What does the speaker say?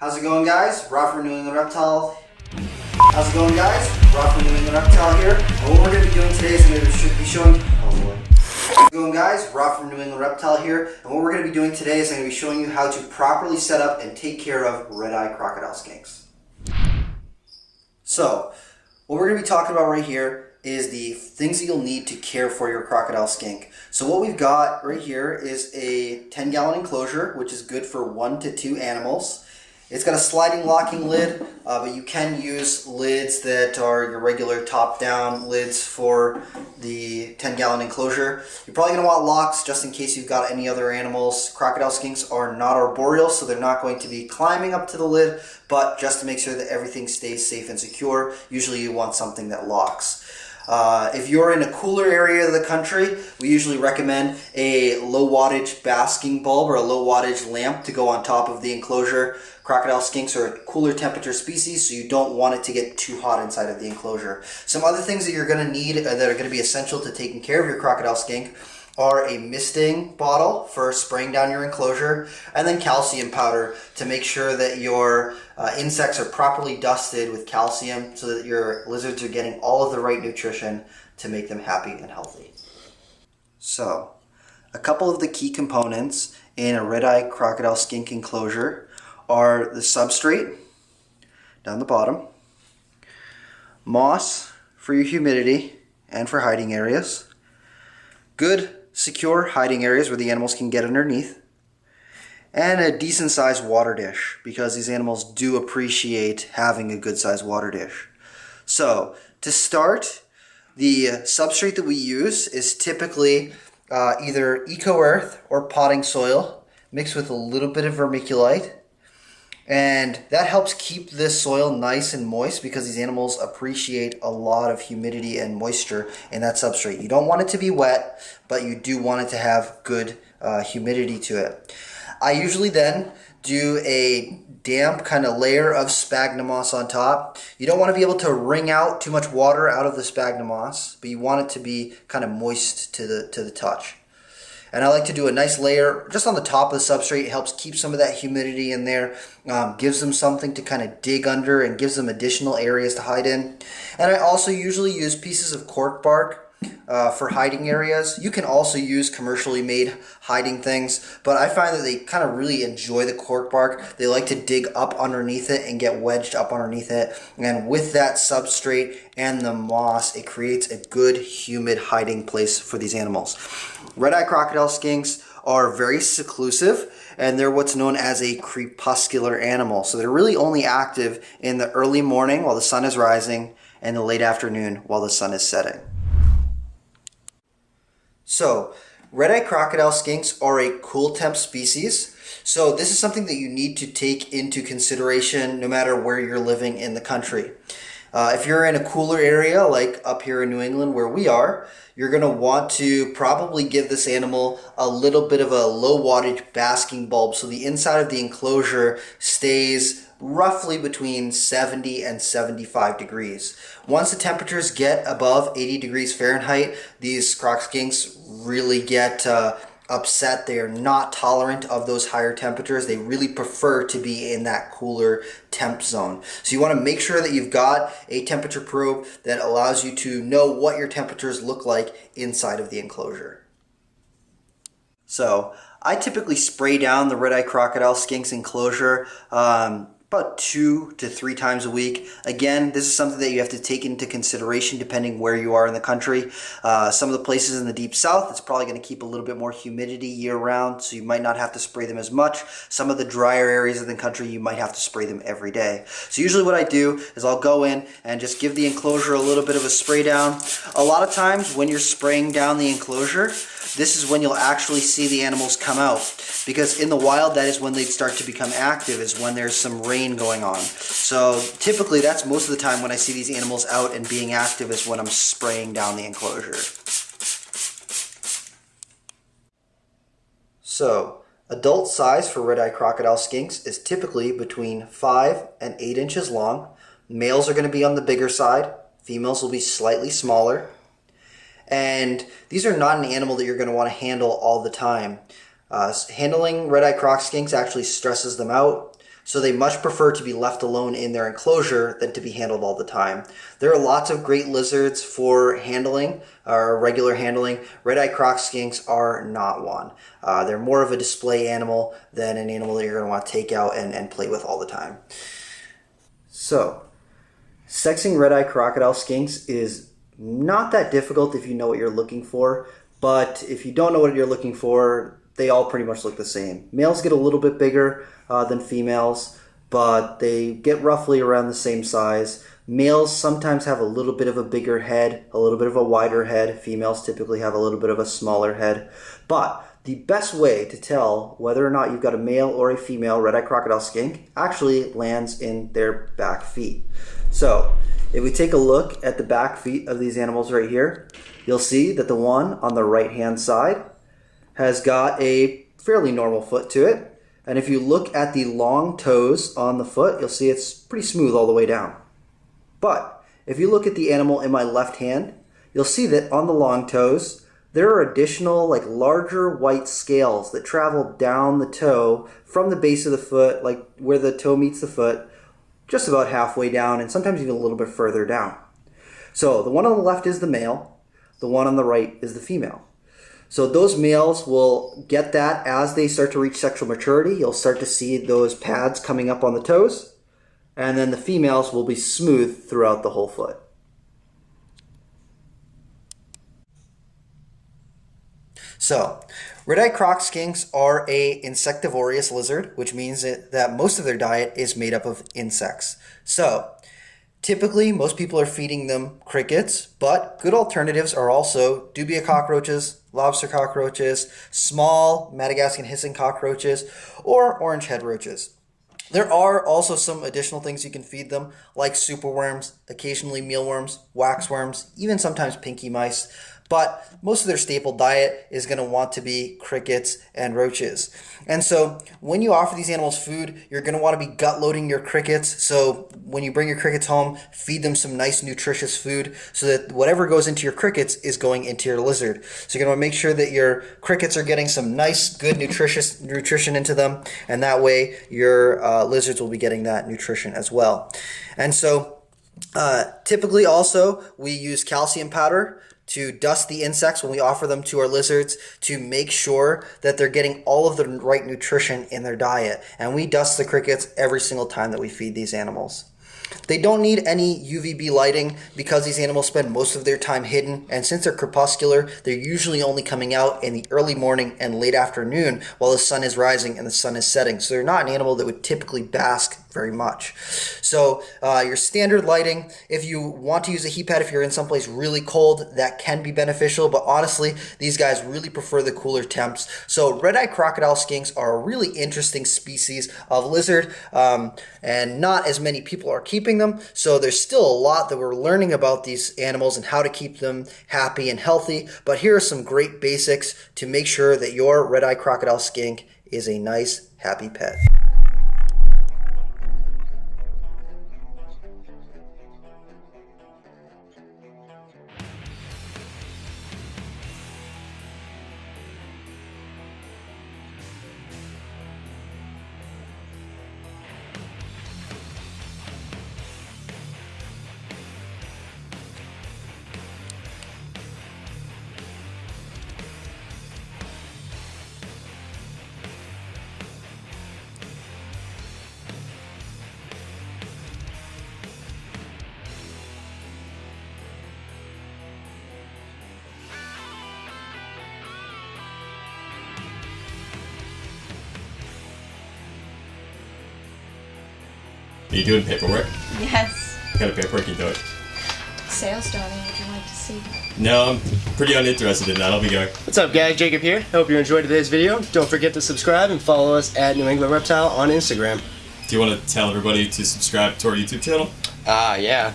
How's it going, guys? Rob from England Reptile. How's it going, guys? Rob from England Reptile here. And what we're going to be doing today is I'm going to be showing. How's it going, guys? Rob from England Reptile here. And what we're going to be doing today is I'm going to be showing you how to properly set up and take care of red-eye crocodile skinks. So, what we're going to be talking about right here is the things that you'll need to care for your crocodile skink. So what we've got right here is a 10-gallon enclosure, which is good for 1 to 2 animals. It's got a sliding locking lid, but you can use lids that are your regular top-down lids for the 10-gallon enclosure. You're probably going to want locks just in case you've got any other animals. Crocodile skinks are not arboreal, so they're not going to be climbing up to the lid, but just to make sure that everything stays safe and secure, usually you want something that locks. If you're in a cooler area of the country, we usually recommend a low wattage basking bulb or a low wattage lamp to go on top of the enclosure. Crocodile skinks are a cooler temperature species, so you don't want it to get too hot inside of the enclosure. Some other things that you're going to need that are going to be essential to taking care of your crocodile skink are a misting bottle for spraying down your enclosure, and then calcium powder to make sure that your insects are properly dusted with calcium so that your lizards are getting all of the right nutrition to make them happy and healthy. So, a couple of the key components in a red-eye crocodile skink enclosure are the substrate down the bottom, moss for your humidity and for hiding areas, good secure hiding areas where the animals can get underneath, and a decent sized water dish because these animals do appreciate having a good sized water dish. So to start, the substrate that we use is typically either eco earth or potting soil mixed with a little bit of vermiculite. And that helps keep this soil nice and moist because these animals appreciate a lot of humidity and moisture in that substrate. You don't want it to be wet, but you do want it to have good humidity to it. I usually then do a damp kind of layer of sphagnum moss on top. You don't want to be able to wring out too much water out of the sphagnum moss, but you want it to be kind of moist to the touch. And I like to do a nice layer just on the top of the substrate. It helps keep some of that humidity in there, gives them something to kind of dig under and gives them additional areas to hide in. And I also usually use pieces of cork bark for hiding areas. You can also use commercially made hiding things, but I find that they kind of really enjoy the cork bark. They like to dig up underneath it and get wedged up underneath it. And with that substrate and the moss, it creates a good humid hiding place for these animals. Red-eye crocodile skinks are very seclusive, and they're what's known as a crepuscular animal. So they're really only active in the early morning while the sun is rising and the late afternoon while the sun is setting. So, red-eye crocodile skinks are a cool temp species. So this is something that you need to take into consideration no matter where you're living in the country. If you're in a cooler area like up here in New England where we are, you're going to want to probably give this animal a little bit of a low wattage basking bulb so the inside of the enclosure stays roughly between 70 and 75 degrees. Once the temperatures get above 80 degrees Fahrenheit, these croc skinks really get upset. They are not tolerant of those higher temperatures. They really prefer to be in that cooler temp zone. So you want to make sure that you've got a temperature probe that allows you to know what your temperatures look like inside of the enclosure. So I typically spray down the red-eye crocodile skinks enclosure about 2 to 3 times a week. Again, this is something that you have to take into consideration depending where you are in the country. Some of the places in the deep south, it's probably going to keep a little bit more humidity year-round, so you might not have to spray them as much. Some of the drier areas of the country, you might have to spray them every day. So usually what I do is I'll go in and just give the enclosure a little bit of a spray down. A lot of times when you're spraying down the enclosure, this is when you'll actually see the animals come out, because in the wild that is when they start to become active, is when there's some rain going on. So typically that's most of the time when I see these animals out and being active is when I'm spraying down the enclosure. So adult size for red-eye crocodile skinks is typically between 5 and 8 inches long. Males are going to be on the bigger side. Females will be slightly smaller. And these are not an animal that you're going to want to handle all the time. Handling red-eye croc skinks actually stresses them out. So they much prefer to be left alone in their enclosure than to be handled all the time. There are lots of great lizards for handling, or regular handling. Red-eyed croc skinks are not one. They're more of a display animal than an animal that you're going to want to take out and play with all the time. So, sexing red-eyed crocodile skinks is not that difficult if you know what you're looking for, but if you don't know what you're looking for, they all pretty much look the same. Males get a little bit bigger than females, but they get roughly around the same size. Males sometimes have a little bit of a bigger head, a little bit of a wider head. Females typically have a little bit of a smaller head. But the best way to tell whether or not you've got a male or a female red-eyed crocodile skink actually lands in their back feet. So if we take a look at the back feet of these animals right here, you'll see that the one on the right-hand side has got a fairly normal foot to it. And if you look at the long toes on the foot, you'll see it's pretty smooth all the way down. But if you look at the animal in my left hand, you'll see that on the long toes, there are additional larger white scales that travel down the toe from the base of the foot, like where the toe meets the foot, just about halfway down and sometimes even a little bit further down. So the one on the left is the male, the one on the right is the female. So those males will get that as they start to reach sexual maturity. You'll start to see those pads coming up on the toes, and then the females will be smooth throughout the whole foot. So, red-eyed croc skinks are a insectivorous lizard, which means that most of their diet is made up of insects. So, typically, most people are feeding them crickets, but good alternatives are also dubia cockroaches, lobster cockroaches, small Madagascan hissing cockroaches, or orange head roaches. There are also some additional things you can feed them, like superworms, occasionally mealworms, waxworms, even sometimes pinky mice. But most of their staple diet is going to want to be crickets and roaches. And so when you offer these animals food, you're going to want to be gut loading your crickets. So when you bring your crickets home, feed them some nice nutritious food so that whatever goes into your crickets is going into your lizard. So you're going to make sure that your crickets are getting some nice, good nutrition into them. And that way your lizards will be getting that nutrition as well. And so typically also we use calcium powder to dust the insects when we offer them to our lizards to make sure that they're getting all of the right nutrition in their diet. And we dust the crickets every single time that we feed these animals. They don't need any UVB lighting because these animals spend most of their time hidden, and since they're crepuscular, they're usually only coming out in the early morning and late afternoon while the sun is rising and the sun is setting. So they're not an animal that would typically bask very much. So your standard lighting, if you want to use a heat pad if you're in someplace really cold, that can be beneficial, but honestly, these guys really prefer the cooler temps. So red-eyed crocodile skinks are a really interesting species of lizard, and not as many people are keeping them, so there's still a lot that we're learning about these animals and how to keep them happy and healthy, but here are some great basics to make sure that your red-eyed crocodile skink is a nice, happy pet. Are you doing paperwork? Yes. What kind of paperwork are you doing? Sales, darling, would you like to see? No, I'm pretty uninterested in that. I'll be going. What's up, guys? Jacob here. Hope you enjoyed today's video. Don't forget to subscribe and follow us at New England Reptile on Instagram. Do you want to tell everybody to subscribe to our YouTube channel? Yeah.